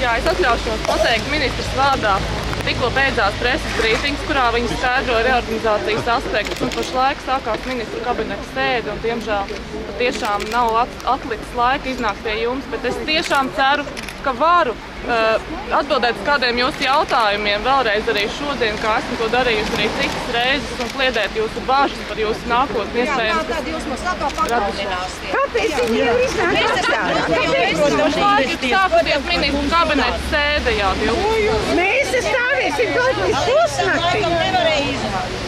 Jā, es atļaušos pateikt ministrs vārdā. Tikko beidzās preses brīfings, kurā viņi skaidroja reorganizācijas aspektus, un pašlaik sākās ministru kabineta sēde, un diemžēl patiešām nav atlicis laika iznākt pie jums, bet es tiešām ceru, ka varu atbildēt uz kādiem jūsu jautājumiem vēlreiz arī šodien, kā esmu to darījusi arī citas reizes, un kliedēt jūsu bažas par jūsu nākotni iespējams. Kāpēc jūs mums atkal papildināsiet? Kāpēc viņi ir iznākuši? Pašlaik ir sākusies ministru kabineta sēde, jā, Mēs stāvēsim kaut līdz pusnakti.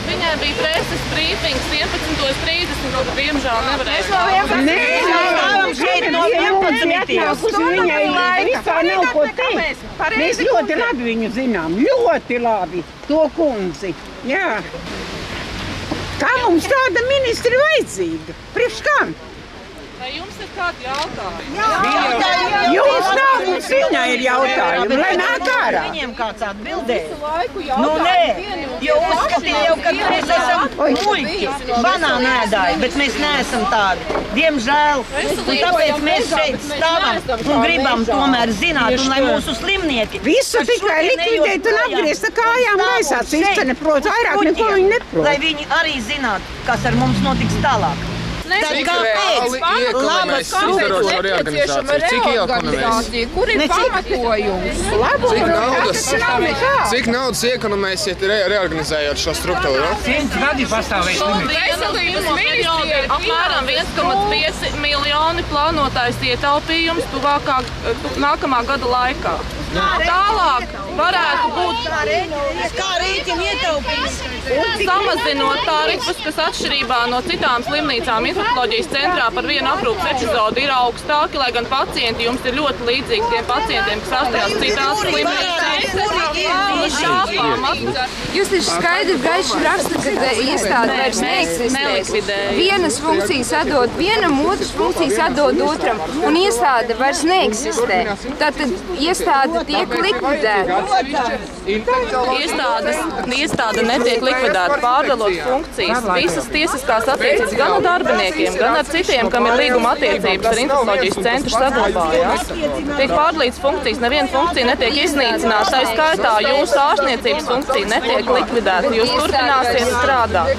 Viņai bija preses brīfings 11:30, un diemžēl nevarēja. Nē, šeit no 11. Viņai vispār nav ko teikt. Mēs ļoti labi viņu zinām, ļoti labi, to kundzi. Jā. Kā mums tāda ministri vajadzīga? Priekš kam? Vai jums ir kādi jautājumi? Jums nav, mums viņai ir jautājumi, lai nāk ārā. Viņiem kāds atbildēja? Nu nē, jo uzskatīja jau, ka mēs esam muļķi, banānu ēdāji, bet mēs neesam tādi. Diemžēl. Un tāpēc mēs šeit stāvam un gribam tomēr zināt, un lai mūsu slimnieki... Visu tikai likvidēt un apgriezt ar kājām gaisā. Cits neprot, vairāk neko viņi neprot. Lai viņi arī zinātu, kas ar mums notiks tālāk. Cik reāli iekonomēs izdarošo reorganizāciju? Cik iekonomēs? Kur ir pamatojums? Cik naudas iekonomēsiet reorganizējot šo struktūru? 100 gadi pastāvēs limits. Apmēram 1,5 miljoni plānotais ietaupījums nākamā gada laikā. Tālāk varētu būt kā rēķina ietaupījums. Samazinot tarifus, kas atšķirībā no citām slimnīcām infektoloģijas centrā par vienu aprūpas epizodu ir augstāki, lai gan pacienti jums ir ļoti līdzīgi tiem pacientiem, kas ārstējās citās slimnīcās. Jūs taču skaidri gaiši raksta, ka iestāde vairs neeksistē. Vienas funkcijas atdod vienam, otras funkcijas atdod otram, un iestāde vairs neeksistē. Tātad iestāde tiek likvidēta. Iestāde netiek likvidēta, pārdalot funkcijas. Visas tiesiskās attiecības gan ar darbiniekiem, gan ar citiem, kam ir līguma attiecības ar infektoloģijas centru saglabājās. Tiek pārdalītas funkcijas, neviena funkcija netiek iznīcināta, tā skaitā jūsu ārstniecības funkcija netiek likvidēta, jūs turpināsiet strādāt.